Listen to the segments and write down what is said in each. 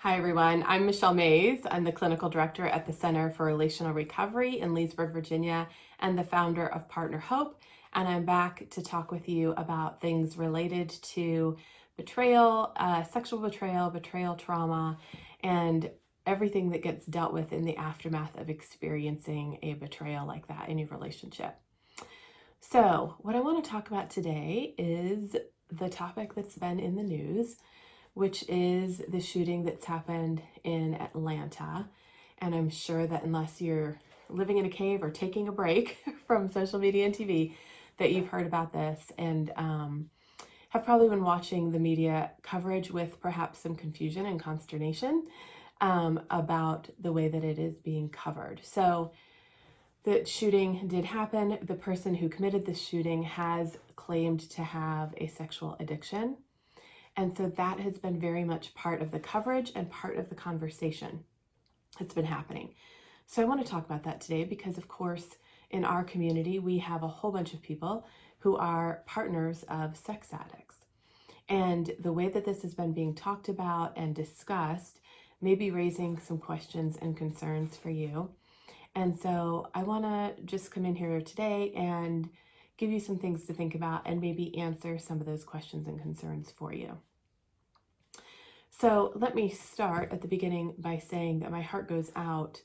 Hi, everyone. I'm Michelle Mays. I'm the clinical director at the Center for Relational Recovery in Leesburg, Virginia, and the founder of Partner Hope. And I'm back to talk with you about things related to betrayal, sexual betrayal, betrayal trauma, and everything that gets dealt with in the aftermath of experiencing a betrayal like that in your relationship. So, what I want to talk about today is the topic that's been in the news, which is the shooting that's happened in Atlanta. And I'm sure that unless you're living in a cave or taking a break from social media and TV, that you've heard about this and have probably been watching the media coverage with perhaps some confusion and consternation about the way that it is being covered. So the shooting did happen. The person who committed the shooting has claimed to have a sexual addiction. And so that has been very much part of the coverage and part of the conversation that's been happening. So I want to talk about that today because, of course, in our community, we have a whole bunch of people who are partners of sex addicts. And the way that this has been being talked about and discussed may be raising some questions and concerns for you. And so I want to just come in here today and give you some things to think about and maybe answer some of those questions and concerns for you. So let me start at the beginning by saying that my heart goes out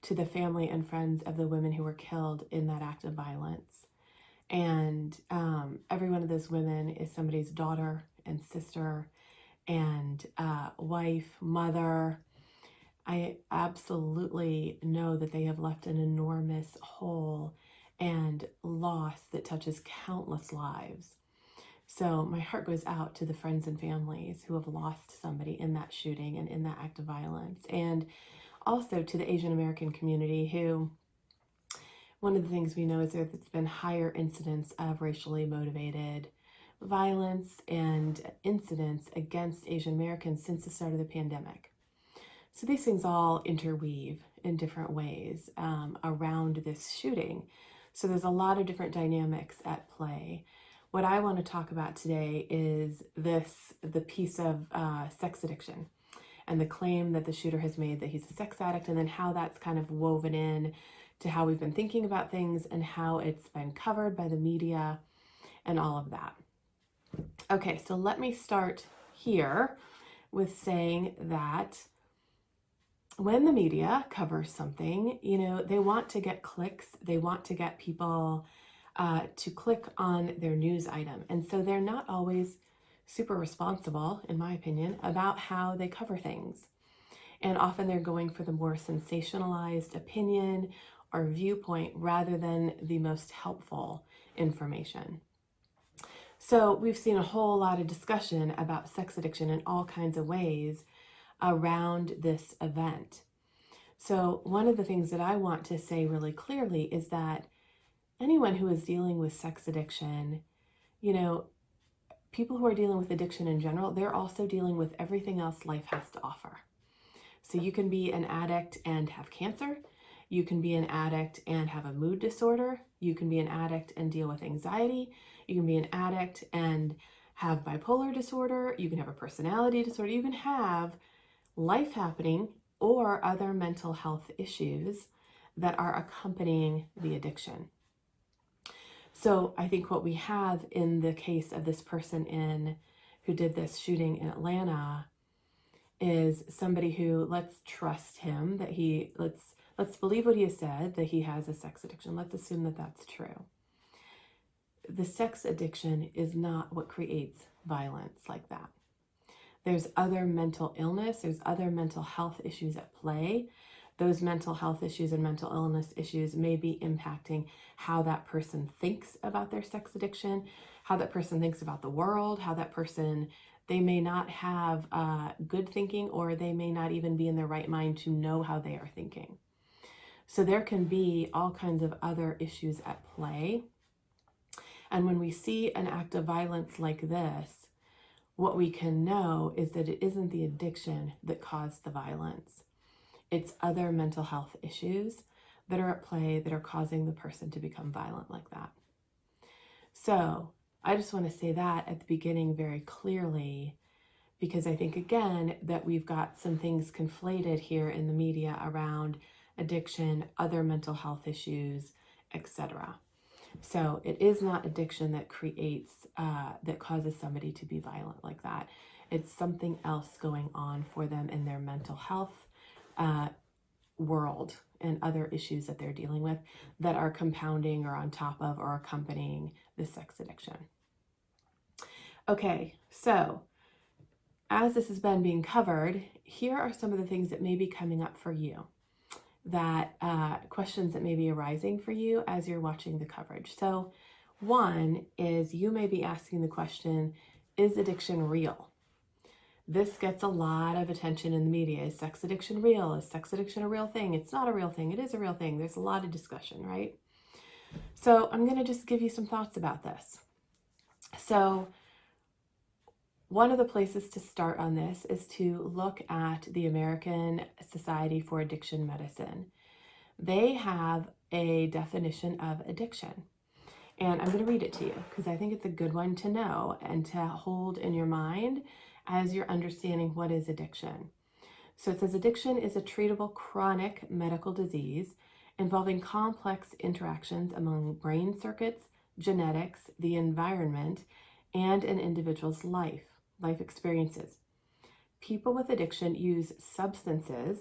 to the family and friends of the women who were killed in that act of violence. And every one of those women is somebody's daughter and sister and wife, mother. I absolutely know that they have left an enormous hole and loss that touches countless lives. So my heart goes out to the friends and families who have lost somebody in that shooting and in that act of violence. And also to the Asian American community who, one of the things we know is that there's been higher incidence of racially motivated violence and incidents against Asian Americans since the start of the pandemic. So these things all interweave in different ways around this shooting. So there's a lot of different dynamics at play. What I want to talk about today is the piece of sex addiction and the claim that the shooter has made that he's a sex addict, and then how that's kind of woven in to how we've been thinking about things and how it's been covered by the media and all of that. Okay, so let me start here with saying that when the media covers something, they want to get clicks, they want to get people to click on their news item. And so they're not always super responsible, in my opinion, about how they cover things. And often they're going for the more sensationalized opinion or viewpoint rather than the most helpful information. So we've seen a whole lot of discussion about sex addiction in all kinds of ways around this event. So one of the things that I want to say really clearly is that anyone who is dealing with sex addiction, people who are dealing with addiction in general, they're also dealing with everything else life has to offer. So you can be an addict and have cancer. You can be an addict and have a mood disorder. You can be an addict and deal with anxiety. You can be an addict and have bipolar disorder. You can have a personality disorder. You can have life happening or other mental health issues that are accompanying the addiction. So I think what we have in the case of this person who did this shooting in Atlanta is somebody who, let's trust him, that let's believe what he has said, that he has a sex addiction. Let's assume that that's true. The sex addiction is not what creates violence like that. There's other mental illness, there's other mental health issues at play. Those mental health issues and mental illness issues may be impacting how that person thinks about their sex addiction, how that person thinks about the world, how that person, they may not have good thinking, or they may not even be in their right mind to know how they are thinking. So there can be all kinds of other issues at play. And when we see an act of violence like this, what we can know is that it isn't the addiction that caused the violence. It's other mental health issues that are at play that are causing the person to become violent like that. So I just want to say that at the beginning very clearly, because I think, again, that we've got some things conflated here in the media around addiction, other mental health issues, etc. So it is not addiction that that causes somebody to be violent like that. It's something else going on for them in their mental health world and other issues that they're dealing with that are compounding or on top of or accompanying the sex addiction. Okay, so as this has been being covered, here are some of the things that may be coming up for you, that questions that may be arising for you as you're watching the coverage. So one is, you may be asking the question, is addiction real? This gets a lot of attention in the media. Is sex addiction real? Is sex addiction a real thing? It's not a real thing. It is a real thing. There's a lot of discussion, right? So I'm going to just give you some thoughts about this. So one of the places to start on this is to look at the American Society for Addiction Medicine. They have a definition of addiction. And I'm going to read it to you because I think it's a good one to know and to hold in your mind as you're understanding what is addiction. So it says, addiction is a treatable chronic medical disease involving complex interactions among brain circuits, genetics, the environment, and an individual's life experiences. People with addiction use substances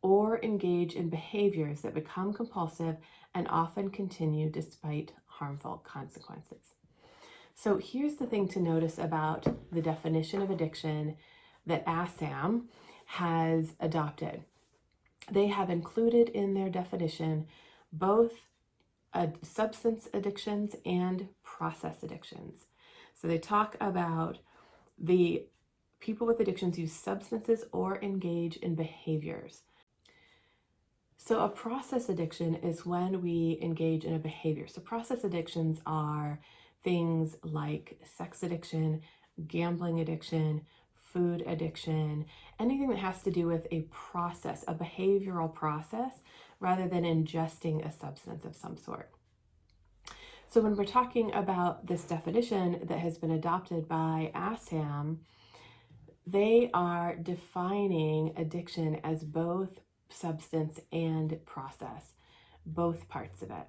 or engage in behaviors that become compulsive and often continue despite harmful consequences. So here's the thing to notice about the definition of addiction that ASAM has adopted. They have included in their definition both substance addictions and process addictions. So they talk about the people with addictions use substances or engage in behaviors. So a process addiction is when we engage in a behavior. So process addictions are things like sex addiction, gambling addiction, food addiction, anything that has to do with a process, a behavioral process, rather than ingesting a substance of some sort. So when we're talking about this definition that has been adopted by ASAM, they are defining addiction as both substance and process, both parts of it.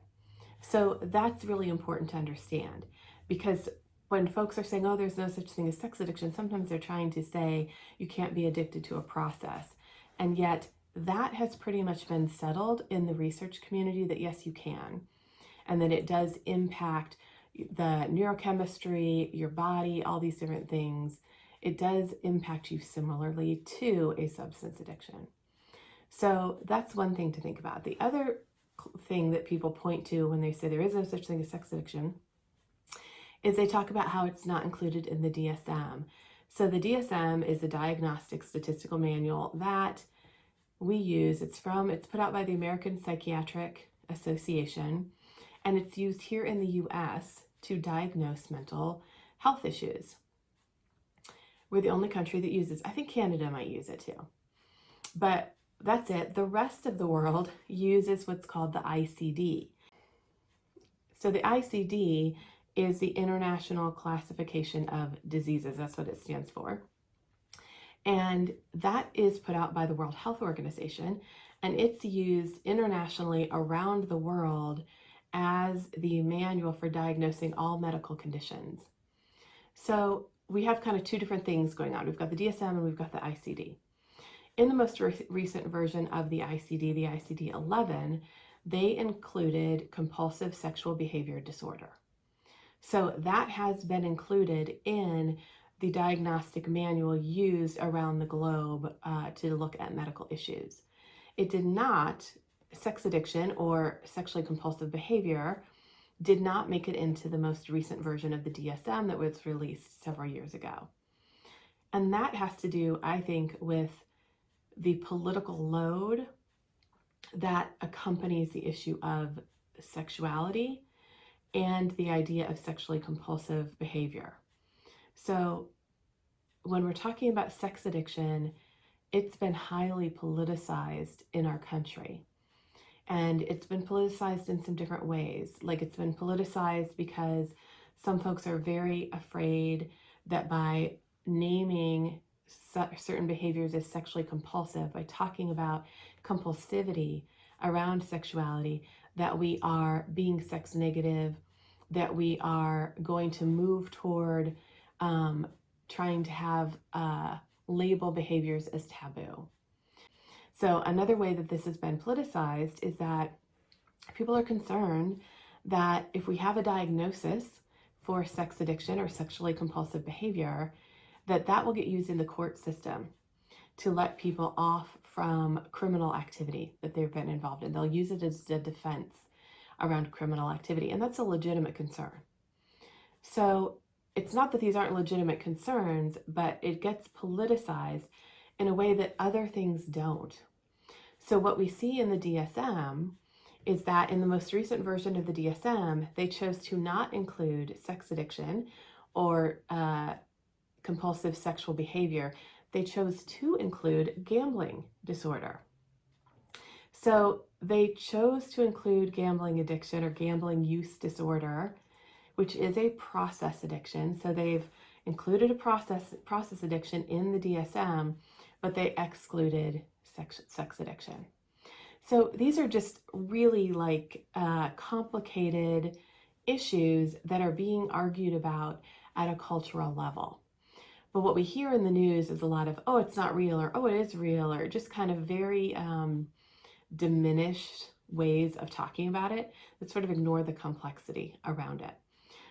So that's really important to understand, because when folks are saying, oh, there's no such thing as sex addiction, sometimes they're trying to say you can't be addicted to a process. And yet that has pretty much been settled in the research community that yes, you can. And that it does impact the neurochemistry, your body, all these different things. It does impact you similarly to a substance addiction. So that's one thing to think about. The other thing that people point to when they say there is no such thing as sex addiction is they talk about how it's not included in the DSM. So the DSM is a diagnostic statistical manual that we use. It's put out by the American Psychiatric Association, and it's used here in the US to diagnose mental health issues. We're the only country that uses, I think Canada might use it too. But that's it. The rest of the world uses what's called the ICD. So the ICD is the International Classification of Diseases. That's what it stands for. And that is put out by the World Health Organization, and it's used internationally around the world as the manual for diagnosing all medical conditions. So we have kind of two different things going on. We've got the DSM and we've got the ICD. In the most recent version of the ICD-11, they included compulsive sexual behavior disorder. So that has been included in the diagnostic manual used around the globe to look at medical issues. It did not, sex addiction or sexually compulsive behavior did not make it into the most recent version of the DSM that was released several years ago. And that has to do, I think, with the political load that accompanies the issue of sexuality and the idea of sexually compulsive behavior. So when we're talking about sex addiction, it's been highly politicized in our country. And it's been politicized in some different ways. Like, it's been politicized because some folks are very afraid that by naming certain behaviors as sexually compulsive, by talking about compulsivity around sexuality, that we are being sex negative, that we are going to move toward trying to have label behaviors as taboo. So another way that this has been politicized is that people are concerned that if we have a diagnosis for sex addiction or sexually compulsive behavior, that will get used in the court system to let people off from criminal activity that they've been involved in. They'll use it as a defense around criminal activity, and that's a legitimate concern. So it's not that these aren't legitimate concerns, but it gets politicized in a way that other things don't. So what we see in the DSM is that in the most recent version of the DSM, they chose to not include sex addiction or compulsive sexual behavior. They chose to include gambling disorder. So they chose to include gambling addiction or gambling use disorder, which is a process addiction. So they've included a process addiction in the DSM, but they excluded sex addiction. So these are just really complicated issues that are being argued about at a cultural level. But what we hear in the news is a lot of, oh, it's not real, or oh, it is real, or just kind of very diminished ways of talking about it that sort of ignore the complexity around it.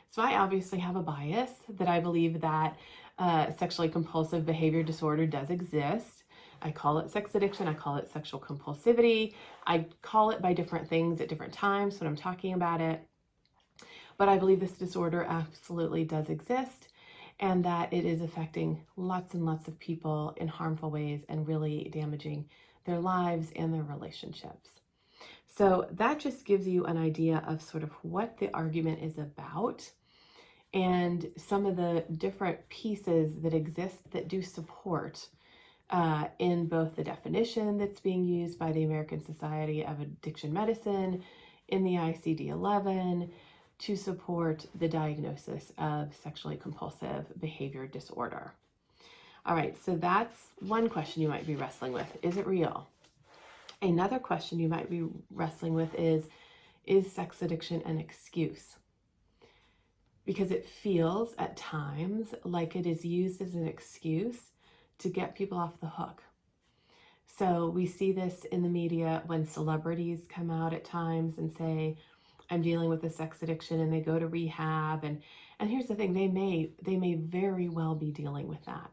So I obviously have a bias that I believe that sexually compulsive behavior disorder does exist. I call it sex addiction. I call it sexual compulsivity. I call it by different things at different times when I'm talking about it. But I believe this disorder absolutely does exist, and that it is affecting lots and lots of people in harmful ways and really damaging their lives and their relationships. So that just gives you an idea of sort of what the argument is about and some of the different pieces that exist that do support in both the definition that's being used by the American Society of Addiction Medicine, in the ICD-11, to support the diagnosis of sexually compulsive behavior disorder. All right, so that's one question you might be wrestling with. Is it real? Another question you might be wrestling with is sex addiction an excuse? Because it feels at times like it is used as an excuse to get people off the hook. So we see this in the media when celebrities come out at times and say, I'm dealing with a sex addiction, and they go to rehab. And here's the thing, they may very well be dealing with that.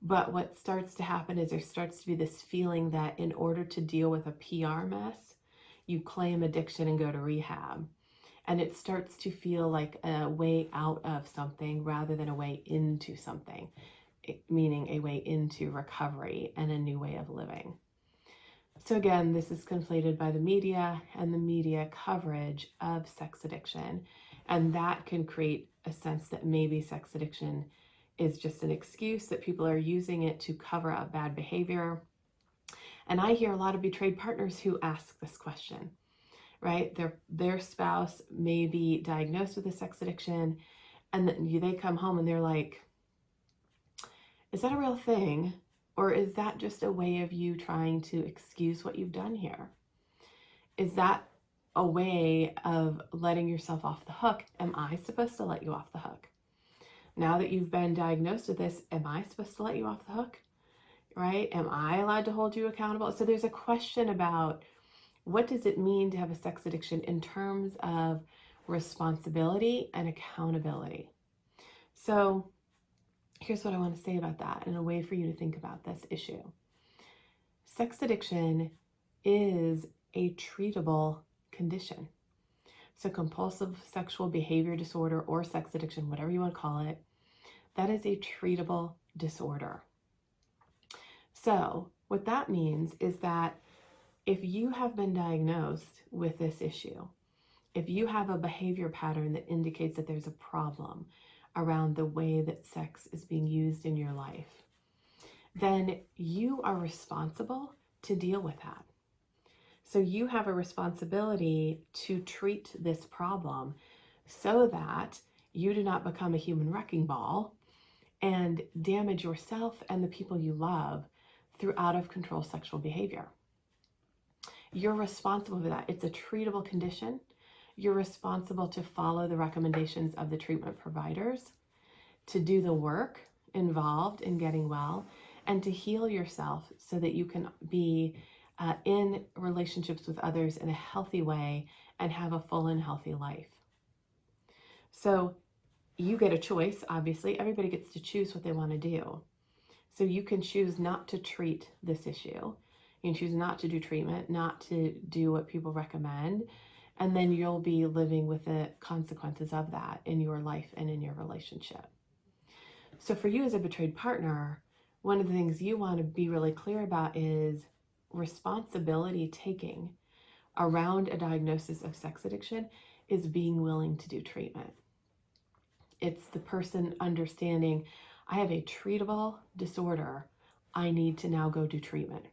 But what starts to happen is there starts to be this feeling that in order to deal with a PR mess, you claim addiction and go to rehab. And it starts to feel like a way out of something rather than a way into something, meaning a way into recovery and a new way of living. So again, this is conflated by the media and the media coverage of sex addiction. And that can create a sense that maybe sex addiction is just an excuse, that people are using it to cover up bad behavior. And I hear a lot of betrayed partners who ask this question, right? Their spouse may be diagnosed with a sex addiction, and then they come home and they're like, is that a real thing? Or is that just a way of you trying to excuse what you've done here? Is that a way of letting yourself off the hook? Am I supposed to let you off the hook? Now that you've been diagnosed with this, am I supposed to let you off the hook? Right? Am I allowed to hold you accountable? So there's a question about what does it mean to have a sex addiction in terms of responsibility and accountability. So here's what I want to say about that and a way for you to think about this issue. Sex addiction is a treatable condition. So compulsive sexual behavior disorder or sex addiction, whatever you want to call it, that is a treatable disorder. So what that means is that if you have been diagnosed with this issue, if you have a behavior pattern that indicates that there's a problem around the way that sex is being used in your life, then you are responsible to deal with that. So you have a responsibility to treat this problem so that you do not become a human wrecking ball and damage yourself and the people you love through out of control sexual behavior. You're responsible for that. It's a treatable condition. You're responsible to follow the recommendations of the treatment providers, to do the work involved in getting well, and to heal yourself so that you can be in relationships with others in a healthy way and have a full and healthy life. So you get a choice, obviously. Everybody gets to choose what they want to do. So you can choose not to treat this issue. You can choose not to do treatment, not to do what people recommend, and then you'll be living with the consequences of that in your life and in your relationship. So for you as a betrayed partner, one of the things you want to be really clear about is responsibility taking around a diagnosis of sex addiction is being willing to do treatment. It's the person understanding, I have a treatable disorder. I need to now go do treatment,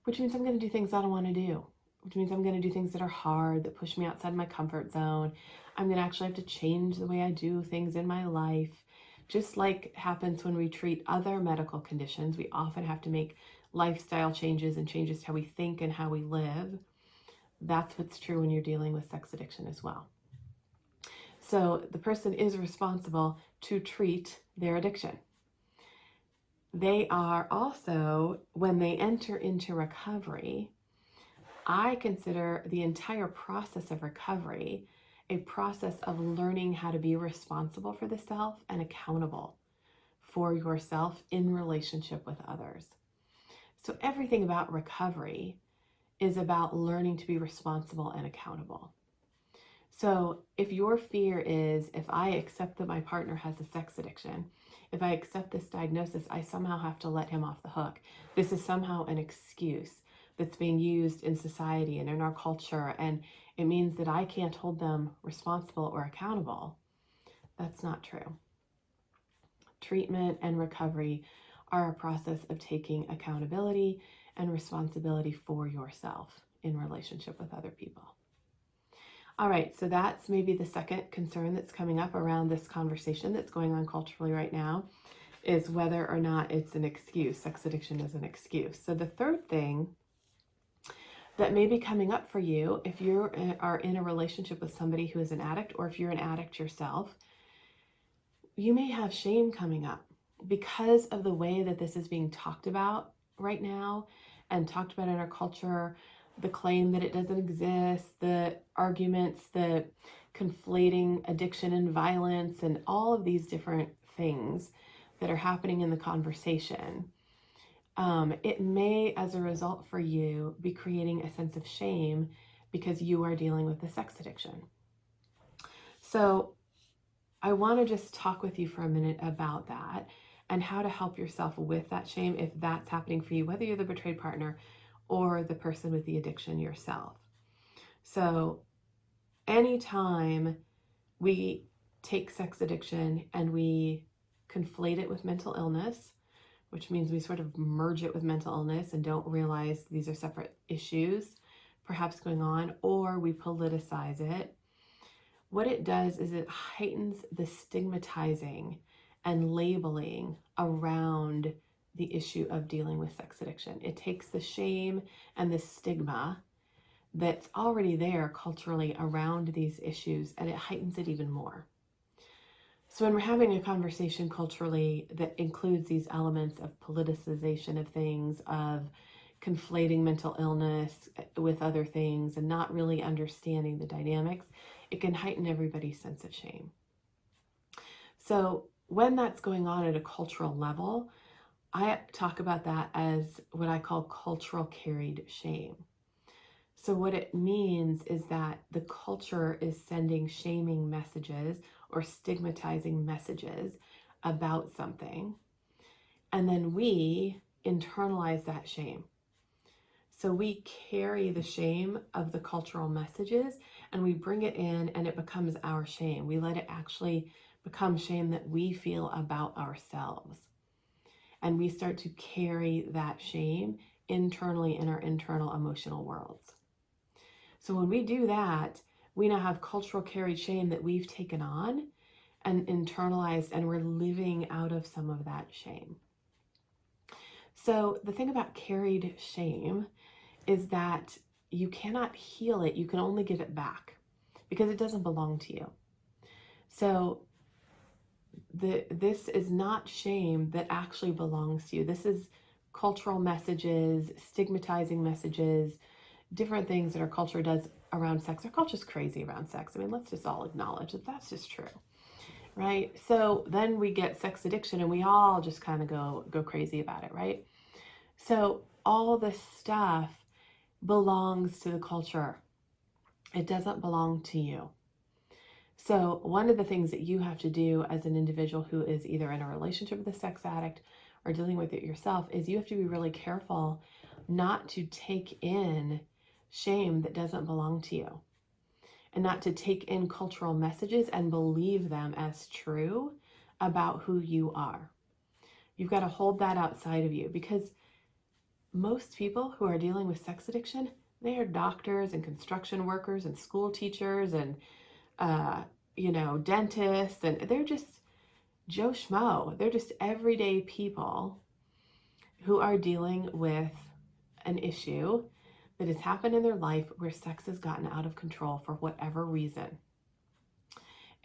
which means I'm going to do things I don't want to do, which means I'm going to do things that are hard, that push me outside my comfort zone. I'm going to actually have to change the way I do things in my life. Just like happens when we treat other medical conditions, we often have to make lifestyle changes and changes to how we think and how we live. That's what's true when you're dealing with sex addiction as well. So the person is responsible to treat their addiction. They are also, when they enter into recovery, I consider the entire process of recovery a process of learning how to be responsible for the self and accountable for yourself in relationship with others. So everything about recovery is about learning to be responsible and accountable. So if your fear is, if I accept that my partner has a sex addiction, if I accept this diagnosis, I somehow have to let him off the hook. This is somehow an excuse that's being used in society and in our culture, and it means that I can't hold them responsible or accountable. That's not true. Treatment and recovery are a process of taking accountability and responsibility for yourself in relationship with other people. All right, so that's maybe the second concern that's coming up around this conversation that's going on culturally right now, is whether or not it's an excuse. Sex addiction is an excuse. So the third thing that may be coming up for you, if you are in a relationship with somebody who is an addict, or if you're an addict yourself, you may have shame coming up because of the way that this is being talked about right now and talked about in our culture. The claim that it doesn't exist, the arguments, the conflating addiction and violence, and all of these different things that are happening in the conversation. It may, as a result for you, be creating a sense of shame because you are dealing with a sex addiction. So I want to just talk with you for a minute about that and how to help yourself with that shame if that's happening for you, whether you're the betrayed partner or the person with the addiction yourself. So anytime we take sex addiction and we conflate it with mental illness, which means we sort of merge it with mental illness and don't realize these are separate issues perhaps going on, or we politicize it, what it does is it heightens the stigmatizing and labeling around the issue of dealing with sex addiction. It takes the shame and the stigma that's already there culturally around these issues, and it heightens it even more. So when we're having a conversation culturally that includes these elements of politicization of things, of conflating mental illness with other things and not really understanding the dynamics, it can heighten everybody's sense of shame. So when that's going on at a cultural level, I talk about that as what I call cultural carried shame. So what it means is that the culture is sending shaming messages or stigmatizing messages about something, and then we internalize that shame. So we carry the shame of the cultural messages and we bring it in, and it becomes our shame. We let it actually become shame that we feel about ourselves. And we start to carry that shame internally in our internal emotional worlds. So when we do that, we now have cultural carried shame that we've taken on, and internalized, and we're living out of some of that shame. So the thing about carried shame is that you cannot heal it. You can only give it back because it doesn't belong to you. So this is not shame that actually belongs to you. This is cultural messages, stigmatizing messages, different things that our culture does around sex. Our culture's crazy around sex. I mean, let's just all acknowledge that that's just true, right? So then we get sex addiction and we all just kind of go crazy about it, right? So all this stuff belongs to the culture. It doesn't belong to you. So one of the things that you have to do as an individual who is either in a relationship with a sex addict or dealing with it yourself is you have to be really careful not to take in shame that doesn't belong to you, and not to take in cultural messages and believe them as true about who you are. You've got to hold that outside of you, because most people who are dealing with sex addiction, they are doctors and construction workers and school teachers and dentists, and they're just Joe Schmo. They're just everyday people who are dealing with an issue that has happened in their life where sex has gotten out of control for whatever reason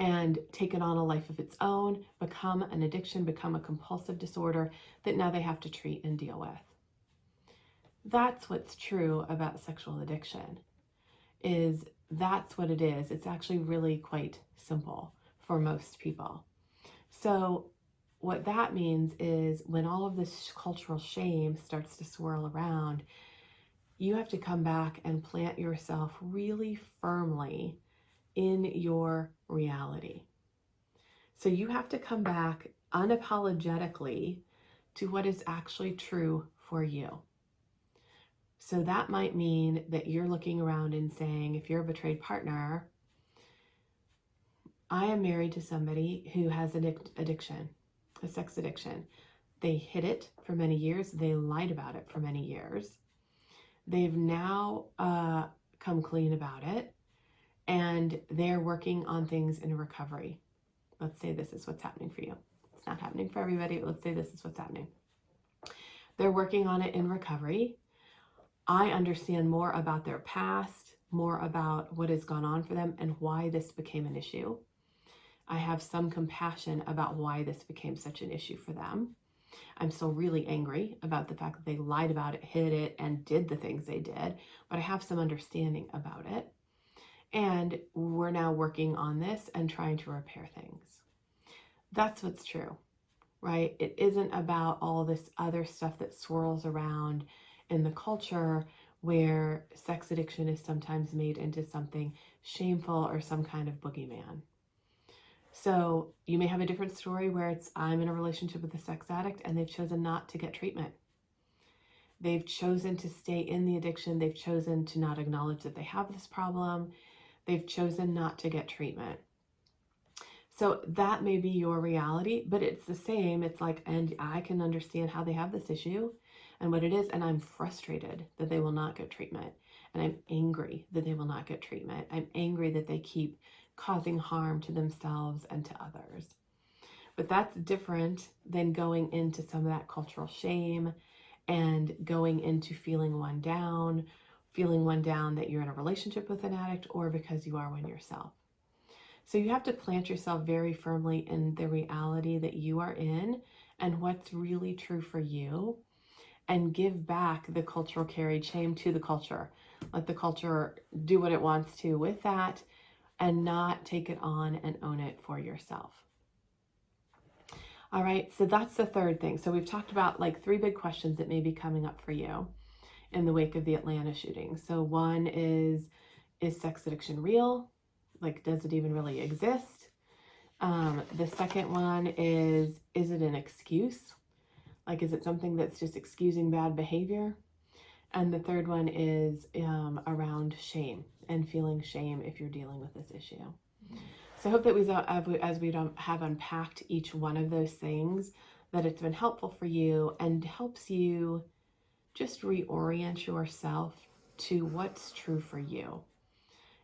and taken on a life of its own, become an addiction, become a compulsive disorder that now they have to treat and deal with. That's what's true about sexual addiction, is that's what it is. It's actually really quite simple for most people. So what that means is when all of this cultural shame starts to swirl around, you have to come back and plant yourself really firmly in your reality. So you have to come back unapologetically to what is actually true for you. So that might mean that you're looking around and saying, if you're a betrayed partner, I am married to somebody who has an addiction, a sex addiction. They hid it for many years. They lied about it for many years. They've now come clean about it, and they're working on things in recovery. Let's say this is what's happening for you. It's not happening for everybody, but let's say this is what's happening. They're working on it in recovery. I understand more about their past, more about what has gone on for them and why this became an issue. I have some compassion about why this became such an issue for them. I'm still really angry about the fact that they lied about it, hid it, and did the things they did, but I have some understanding about it. And we're now working on this and trying to repair things. That's what's true, right? It isn't about all this other stuff that swirls around in the culture where sex addiction is sometimes made into something shameful or some kind of boogeyman. So you may have a different story where it's, I'm in a relationship with a sex addict and they've chosen not to get treatment. They've chosen to stay in the addiction. They've chosen to not acknowledge that they have this problem. They've chosen not to get treatment. So that may be your reality, but it's the same. It's like, and I can understand how they have this issue and what it is. And I'm frustrated that they will not get treatment. And I'm angry that they will not get treatment. I'm angry that they keep causing harm to themselves and to others. But that's different than going into some of that cultural shame and going into feeling one down that you're in a relationship with an addict or because you are one yourself. So you have to plant yourself very firmly in the reality that you are in and what's really true for you, and give back the cultural carried shame to the culture. Let the culture do what it wants to with that, and not take it on and own it for yourself. All right, so that's the third thing. So we've talked about like 3 big questions that may be coming up for you in the wake of the Atlanta shooting. So one is sex addiction real? Like, does it even really exist? The second one is it an excuse? Like, is it something that's just excusing bad behavior? And the third one is around shame and feeling shame if you're dealing with this issue. So I hope that as we have unpacked each one of those things, that it's been helpful for you and helps you just reorient yourself to what's true for you.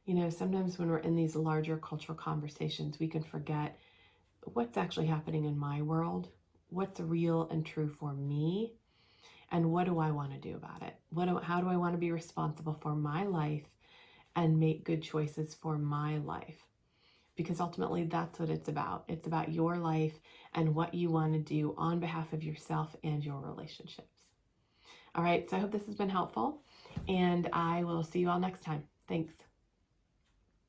You know, sometimes when we're in these larger cultural conversations, we can forget what's actually happening in my world, what's real and true for me, and what do I want to do about it? How do I want to be responsible for my life and make good choices for my life? Because ultimately that's what it's about. It's about your life and what you want to do on behalf of yourself and your relationships. All right, so I hope this has been helpful, and I will see you all next time. Thanks.